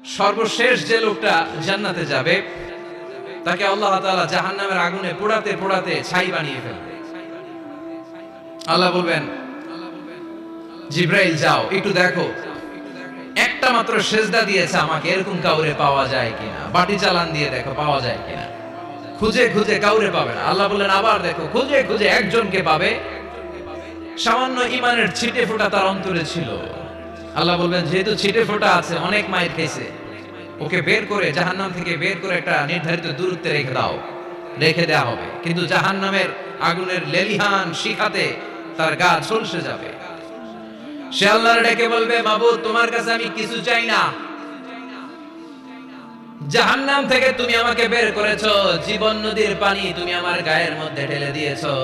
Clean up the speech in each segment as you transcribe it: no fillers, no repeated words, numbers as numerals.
সর্বশেষ যে লোকটা জান্নাতে যাবে তাকে আল্লাহ তাআলা জাহান্নামের আগুনে পোড়াতে পোড়াতে ছাই বানিয়ে ফেলবে। আল্লাহ বলবেন, জিব্রাইল যাও একটু দেখো, একটা মাত্র সেজদা দিয়েছে আমাকে, এরকম কাউরে পাওয়া যায় কিনা। বাটি চালান দিয়ে দেখো পাওয়া যায় কিনা। খুঁজে খুঁজে কাউরে পাবে না। আল্লাহ বললেন আবার দেখো, খুঁজে খুঁজে একজনকে পাবে, সামান্য ঈমানের ছিটে ফোঁটা তার অন্তরে ছিল। আল্লাহ বলবেন, যেহেতু ছিটে ফোঁটা আছে, অনেক মাইর খেয়েছে, ওকে বের করে জাহান্নাম থেকে বের করে একটা নির্ধারিত দূরত্বে রেখে দাও। রেখে দেওয়া হবে, কিন্তু জাহান্নামের আগুনের লেলিহান শিখাতে তার গা ঝলসে যাবে। সে আল্লাহর ডেকে বলবে, মাবুদ তোমার কাছে আমি কিছু চাই না, জাহান্নাম থেকে তুমি আমাকে বের করেছো, জীবন নদীর পানি তুমি আমার গায়ের মধ্যে ঢেলে দিয়েছো,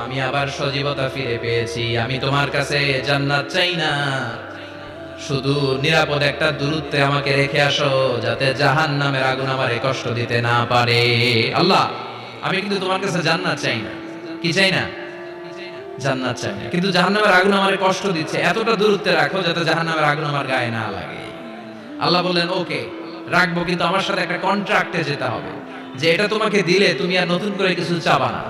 আমি আবার সজীবতা ফিরে পেয়েছি। আমি তোমার কাছে জান্নাত চাই না, শুধু নিরাপদ একটা দূরত্বে আমাকে রেখে আসো, যাতে জাহান্নামের আগুন আমারে কষ্ট দিতে না পারে। আল্লাহ, আমি কিন্তু তোমার কাছে জান্নাত চাই না। কি চাই না? জান্নাত চাই না, কিন্তু জাহান্নামের আগুন আমারে কষ্ট দিচ্ছে, এতটা দূরত্বে রাখো যাতে জাহান্নামের আগুন আমার গায়ে না লাগে। আল্লাহ বললেন, ওকে রাখবো, কিন্তু আমার সাথে একটা কন্ট্রাক্টে যেতে হবে, যে এটা তোমাকে দিলে তুমি আর নতুন করে কিছু চাবা না।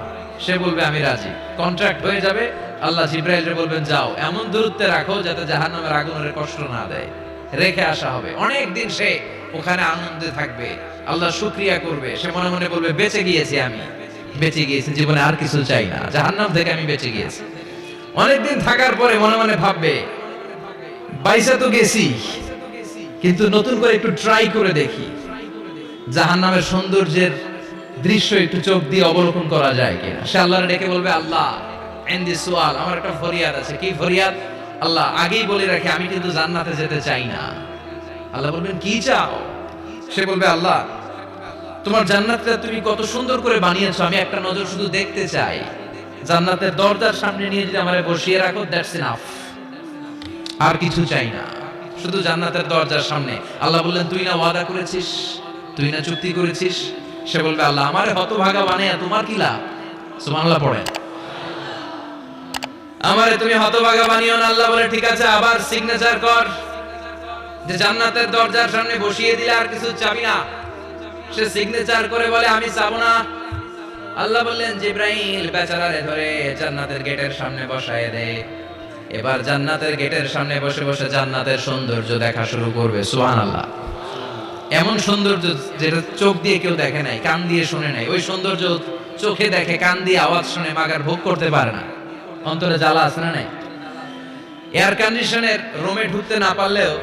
সে বলবে আমি রাজি, কন্ট্রাক্ট হয়ে যাবে। আল্লাহ জিব্রাইলকে বলবেন, যাও এমন দূরত্বে রাখো যাতে জাহান্নামের আগুনের কষ্ট না দেয়। রেখে আসা হবে, অনেক দিন সে ওখানে আনন্দে থাকবে, আল্লাহ শুকরিয়া করবে। সে মনে মনে বলবে, বেঁচে গিয়েছি, আমি বেঁচে গিয়েছি, জীবনে আর কিছু চাই না, জাহান্নাম থেকে আমি বেঁচে গিয়েছি। অনেকদিন থাকার পরে মনে মনে ভাববে, বাইসা তো গেছি, কিন্তু নতুন করে একটু ট্রাই করে দেখি, জাহান্নামের সৌন্দর্যের দৃশ্য একটু চোখ দিয়ে অবলোকন করা যায় কিনা। সে আল্লাহর ডেকে বলবে, আল্লাহ এন্দি সুয়াল, আমার একটা ফরিয়াদ আছে। কি ফরিয়াদ? আল্লাহ আগেই বলে রাখি, আমি কিন্তু জান্নাতে যেতে চাই না। আল্লাহ বলবেন, কি চাও? সে বলবে, আল্লাহ তোমার জান্নাতটা তুমি কত সুন্দর করে বানিয়েছো, আমি একটা নজর শুধু দেখতে চাই। জান্নাতের দরজার সামনে নিয়ে যদি আমারে বসিয়ে রাখো, দ্যাটস ইনাফ, আর কিছু চাই না, শুধু জান্নাতের দরজার সামনে। আল্লাহ বললেন, তুই না ওয়াদা করেছিস, তুই না চুক্তি করেছিস। সে বলবে, আল্লাহ আমারে হতভাগা বানায়া তোমার কি লাভ? সুবহানাল্লাহ পড়েন। আমারে তুমি হতভাগা বানিও না। আল্লাহ বলে, ঠিক আছে, আবার সিগনেচার কর যে জান্নাতের দরজার সামনে বসিয়ে দিলে আর কিছু চাবি না। সে সিগনেচার করে বলে, আমি চাবো না। আল্লাহ বললেন, জিব্রাইল বেচারারে ধরে জান্নাতের গেটের সামনে বসায় দে। এবার জান্নাতের গেটের সামনে বসে বসে জান্নাতের সৌন্দর্য দেখা শুরু করবে। সুবহানাল্লাহ। এমন সৌন্দর্য যেটা চোখ দিয়ে কেউ দেখে নাই, কান দিয়ে শুনে নাই। ওই সৌন্দর্য চোখে দেখে, কান দিয়ে আওয়াজ শুনে মাগার ভোগ করতে পারে না। অন্তরে জ্বালা আছে না নাই? এয়ার কন্ডিশনের রুমে ঢুকতে না পারলেও,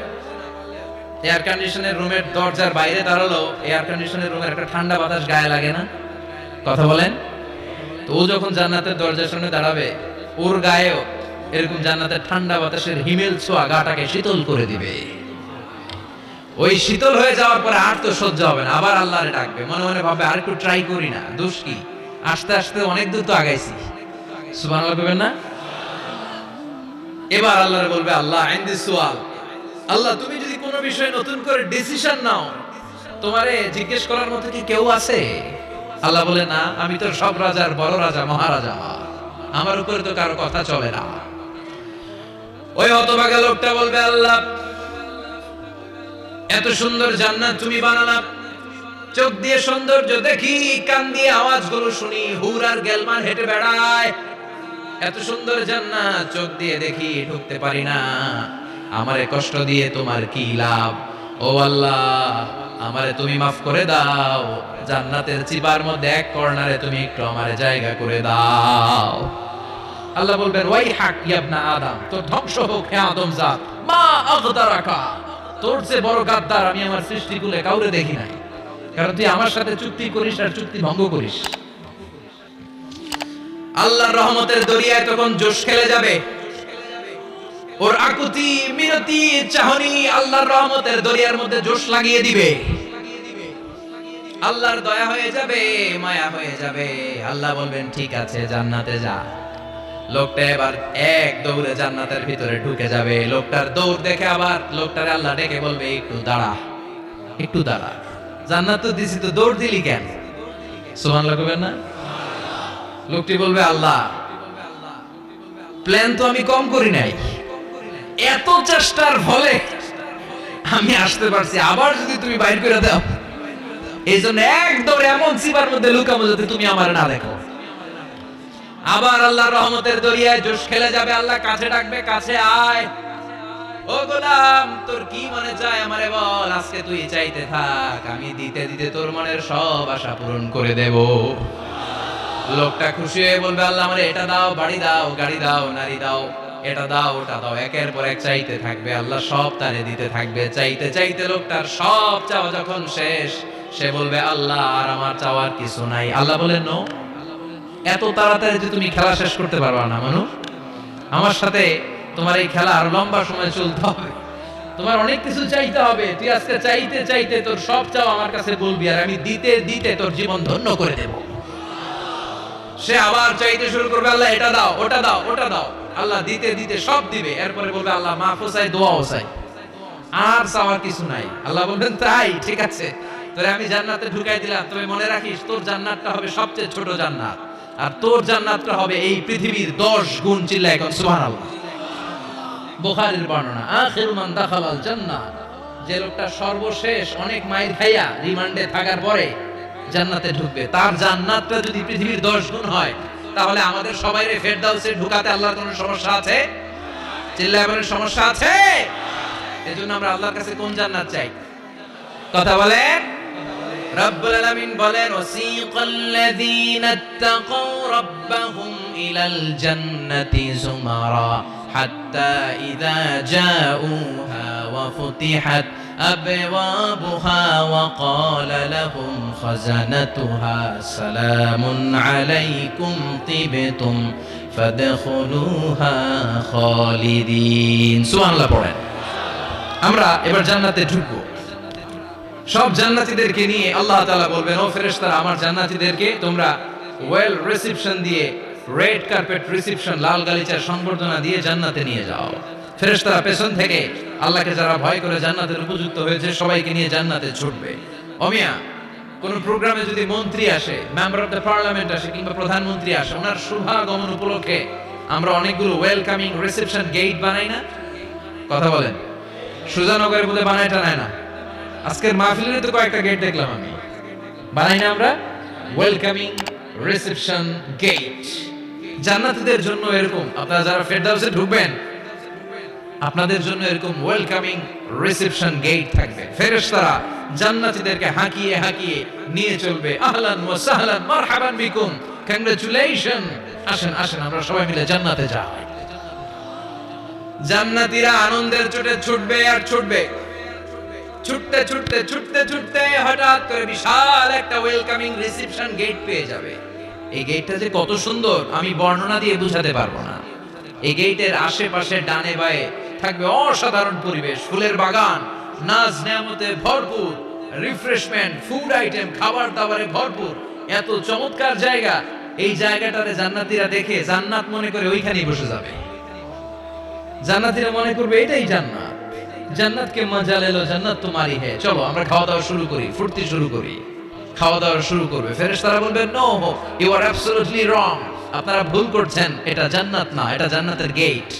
এয়ার কন্ডিশনের রুমের দরজার বাইরে দাঁড়ালো, এয়ার কন্ডিশনের রুমের একটা ঠান্ডা বাতাস গায়ে লাগে না? কথা বলেন তো। ও যখন জান্নাতের দরজার সামনে দাঁড়াবে, ওর গায়েও এরকম জান্নাতের ঠান্ডা বাতাসের হিমেল ছোঁয়া গাটাকে শীতল করে দিবে। ওই শীতল হয়ে যাওয়ার পরে আর তো সহ্য হবে না, আবার আল্লাহরে ডাকবে। মনে মনে ভাবে, আর একটু ট্রাই করি না, দোষ কি? আস্তে আস্তে অনেক দূর তো আগাইছি। সুবহানাল্লাহ বলবেন না? এবার আল্লাহরে বলবে, আল্লাহ ইনদি সুয়াল, আল্লাহ তুমি যদি কোনো বিষয়ে নতুন করে ডিসিশন নাও, তোমারে জিজ্ঞেস করার মতো কি কেউ আছে? আল্লাহ বলে, না, আমি তো সব রাজার বড় রাজা, মহারাজা, আমার উপরে তো কারো কথা চলে না। ওই হতভাগা লোকটা বলবে, আল্লাহ এত সুন্দর জান্নাত তুমি বানালা, চোখ দিয়ে সৌন্দর্য দেখি, কান দিয়ে আওয়াজগুলো শুনি, হুর আর গেলমান হেঁটে বেড়ায়, এত সুন্দর জান্নাত চোখ দিয়ে দেখি, ঢুকতে পারি না, আমারে কষ্ট দিয়ে তোমার কি লাভ? ও আল্লাহ, আমারে তুমি মাফ করে দাও, জান্নাতের চিপার মধ্যে এক কর্নারে তুমি একটু আমারে জায়গা করে দাও। আল্লাহ বলবেন, ওয়াই হাক ইবনা আদম, তোর ধ্বংস হোক হে আদম জাত, মা আগদারাকা, তোর চেয়ে বড় গাদ্দার আমি আমার সৃষ্টিকুলে কাউরে দেখি নাই, কারণ তুই আমার সাথে চুক্তি করিস আর চুক্তি ভঙ্গ করিস। আল্লাহর রহমতের দরিয়ায় তখন জোশ খেলে যাবে, ওর আকুতি মিনতি চাহনি আল্লাহর রহমতের দরিয়ার মধ্যে জোশ লাগিয়ে দিবে। আল্লাহর দয়া হয়ে যাবে, মায়া হয়ে যাবে। আল্লাহ বলবেন, ঠিক আছে, জান্নাতে যা। লোকটা এবার এক দৌড়ে জান্নাতের ভিতরে ঢুকে যাবে। লোকটার দৌড় দেখে আবার লোকটারে আল্লাহ ডেকে বলবে, একটু দাঁড়া, একটু দাঁড়া, জান্নাত তো দিছি, তো দৌড় দিলি কেন? সুবহানাল্লাহ বলবেন না? লোকটি বলবে, আল্লাহ প্ল্যান তো আমি কম করি নাই, এত চেষ্টার ফলে আমি আসতে পারছি, আবার যদি তুমি বাইর করে দাও, এই জন্য একদম এমন সিবার মধ্যে লুকাবো যাতে তুমি আমার না দেখো। আবার আল্লাহর রহমতের দরিয়ায় জোশ খেলে যাবে, আল্লাহ কাছে ডাকবে, কাছে আয়, ও গোলাম তোর কি মনে চায় আমারে বল, আজকে তুই চাইতে থাক, আমি দিতে দিতে তোর মনের সব আশা পূরণ করে দেব। লোকটা খুশি হয়ে বলবে, আল্লাহ আমারে এটা দাও, বাড়ি দাও, গাড়ি দাও, নারী দাও, এটা দাও, ওটা দাও, একের পর এক চাইতে থাকবে, আল্লাহ সব তারে দিতে থাকবে। চাইতে চাইতে লোকটার সব চাওয়া যখন শেষ, সে বলবে, আল্লাহ আর আমার চাওয়ার কিছু নাই। আল্লাহ বলেন, নো, এত তাড়াতাড়ি যে তুমি খেলা শেষ করতে পারবা না মানু, আমার সাথে তোমার এই খেলা আরো লম্বা সময় চলতে হবে, তোমার অনেক কিছু চাইতে হবে। তুই আজকে চাইতে চাইতে তোর সব চাও আমার কাছে বলবি, আর আমি দিতে দিতে তোর জীবন ধন্য করে দেব। সে আবার চাইতে শুরু করবে, আল্লাহ এটা দাও, ওটা দাও, ওটা দাও, আল্লাহ দিতে দিতে সব দিবে। এরপরে বলবে, আল্লাহ মাফও চাই, দোয়াও চাই, আর চাওয়ার কিছু নাই। আল্লাহ বলবেন, তাই ঠিক আছে, তোরে আমি জান্নাতে ঢুকাই দিলাম, তবে মনে রাখিস তোর জান্নাতটা হবে সবচেয়ে ছোট জান্নাত, আর তোর জান্নাতটা হবে এই পৃথিবীর 10 গুণ। চিল্লায় এখন সুবহানাল্লাহ। বুখারীর বর্ণনা, আখিরু মান দাখালাল জান্নাহ, যে লোকটা সর্বশেষ অনেক মাইর খাইয়া রিমান্ডে থাকার পরে জান্নাতে ঢুকবে, তার জান্নাতটা যদি পৃথিবীর 10 গুণ হয়, তাহলে আমাদের সবাইরে ফেরদাউসে ঢুকাতে আল্লাহর কোনো সমস্যা আছে? চিল্লায় বলেন, সমস্যা আছে? এজন্য আমরা আল্লাহর কাছে কোন জান্নাত চাই? কথা বলেন। রব্বুল আলামিন বলেন, ওয়াসিকাল্লাযীনা ইত্তাকাউ রাব্বাহুম ইলাল জান্নাতি যুমারা হাত্তা ইযা জাউহা ওয়া ফুতিহাত আবওয়াবুহা ওয়া ক্বালা লাহুম খাজানাতুহা সালামুন আলাইকুম তিবতুম ফাদখুলুহা খালিদিন। সুবহানাল্লাহ পড়েন। আমরা এবার জান্নাতে ঢুকবো। সব জান্নাতীদেরকে নিয়ে আল্লাহ তাআলা বলবেন, ও ফেরেশতারা, আমার জান্নাতীদেরকে তোমরা ওয়েল রিসেপশন দিয়ে, রেড কার্পেট রিসেপশন, লাল গালিচার সংবর্ধনা দিয়ে জান্নাতে নিয়ে যাও। ফেরেশতারা পেছন থেকে আল্লাহকে যারা ভয় করে জান্নাতের উপযুক্ত হয়েছে সবাইকে নিয়ে জান্নাতে ছুটবে। অমিয়া, কোন প্রোগ্রামে যদি মন্ত্রী আসে, মেম্বার অফ দ্য পার্লামেন্ট আসে, কিংবা প্রধানমন্ত্রী আসে, ওনার শুভাগমন উপলক্ষে আমরা অনেকগুলো ওয়েলকামিং রিসেপশন গেট বানাই না? কথা বলেন। সুজানগরের মধ্যে বানায় টানায় না? আজকের মাহফিলের তো কয়েকটা গেট দেখলাম আমি, বানাই না আমরা? ওয়েলকামিং রিসেপশন গেট জান্নাতীদের জন্য এরকম। আপনারা যারা ফেরদাউসে ঢুকবেন, আপনাদের জন্য এরকম ওয়েলকামিং রিসেপশন গেট থাকবে। ফেরেশতারা জান্নাতীদেরকে হাঁকিয়ে হাঁকিয়ে নিয়ে চলবে, আহলান ওয়া সাহলান মারহাবান বিকুম, কংগ্রাচুলেশন, আসেন আসেন আমরা সবাই মিলে জান্নাতে যাই। জান্নাতীরা আনন্দের চোটে ছুটবে আর ছুটবে। ছুটতে ছুটতে ছুটতে ছুটতে হঠাৎ করে বিশাল একটা ওয়েলকামিং রিসেপশন গেট পেয়ে যাবে। এই গেটটা যে কত সুন্দর আমি বর্ণনা দিয়ে বুঝাতে পারবো না। এই গেটের আশেপাশে ডানে বায়ে থাকবে অসাধারণ পরিবেশ, ফুলের বাগান, নাজ নেয়ামতে ভরপুর, রিফ্রেশমেন্ট, ফুড আইটেম, খাবার দাবারে ভরপুর, এত চমৎকার জায়গা। এই জায়গাটাতে জান্নাতীরা দেখে জান্নাত মনে করে ওইখানেই বসে যাবে। জান্নাতীরা মনে করবে এটাই জান্নাত, জান্নাতকে মজা লেলো, জান্নাত তোমারই হে, চলো আমরা খাওয়া দাওয়া শুরু করি, ফুর্তি শুরু করি। খাওয়া দাওয়া শুরু করবে। ফেরেশতারা বলবে, no, you are absolutely wrong, আপনারা ভুল করছেন, এটা জান্নাত না, এটা জান্নাতের গেট।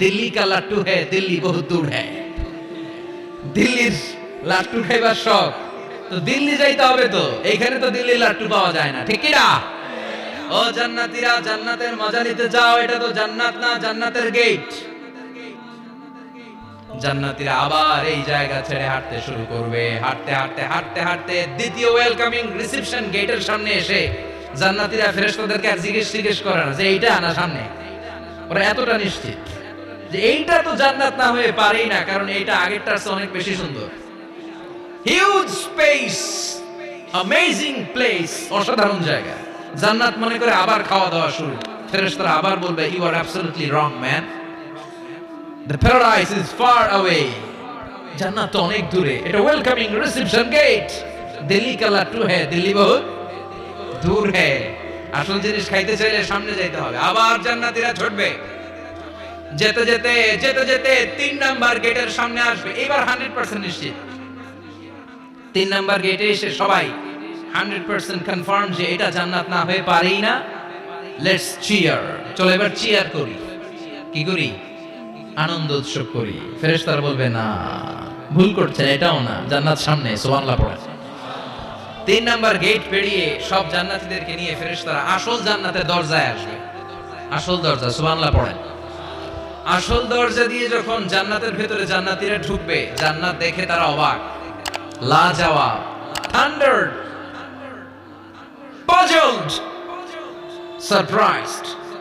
দিল্লি কা লাট্টু হে, দিল্লি বহুত দূর হে। দিল্লির লাট্টু খাইবার শখ, তো দিল্লি যাইতে হবে, তো এইখানে তো দিল্লির লাট্টু পাওয়া যায় না, ঠিক কি না? ও জান্নাতীরা, জান্নাতের মজা নিতে যাও, এটা তো জান্নাত না, জান্নাতের গেট। জান্নাতীরা আবার এই জায়গা ছেড়ে হাঁটতে শুরু করবে। হাঁটতে হাঁটতে হাঁটতে হাঁটতে দ্বিতীয় ওয়েলকামিং রিসেপশন গেটের সামনে এসে জান্নাতীরা ফেরেশতাদেরকে আর জিজ্ঞেস করে না যে এইটা না সামনে, ওরা এতটা নিশ্চিত যে এইটা তো জান্নাত না হয়ে পারেই না, কারণ এইটা আগেরটার চেয়ে অনেক বেশি সুন্দর। হিউজ স্পেস, অ্যামেজিং প্লেস, অসাধারণ জায়গা। জান্নাত মনে করে আবার খাওয়া দাওয়া শুরু। ফেরেশতারা আবার বলবে, you are absolutely wrong man, the paradise is far away, জান্নাত তো অনেক দূরে, এটা ওয়েলকামিং রিসেপশন গেট। দিল্লি কা লাট্টু হে, দিল্লি বহুত দূর হে। আসল জিনিস খাইতে চাইলে সামনে যাইতে হবে। আবার জান্নাতীরা ছুটবে। যেতে যেতে যেতে যেতে 3 নাম্বার গেটের সামনে আসবে। এবার 100% নিশ্চিত। 3 নাম্বার গেটে এসে সবাই 100% কনফার্ম যে এটা জান্নাত না হয়ে পারেই না। লেটস চিয়ার, চলো এবার চিয়ার করি। কি করি? আনন্দ উৎসব করি। ফেরেশতারা বলবে, না, ভুল করছেন, এটাও না, জান্নাত সামনে, সুবহানাল্লাহ পড়েন। 3 নাম্বার গেট পেরিয়ে সব জান্নাতীদেরকে নিয়ে ফেরেশতারা আসল জান্নাতের দরজায় আসবে। আসল দরজা, সুবহানাল্লাহ পড়েন। আসল দরজা দিয়ে যখন জান্নাতের ভেতরে জান্নাতীরা ঢুকবে, জান্নাত দেখে তারা অবাক, লাজবাব, থান্ডার্ড, পাজলড, সারপ্রাইজড।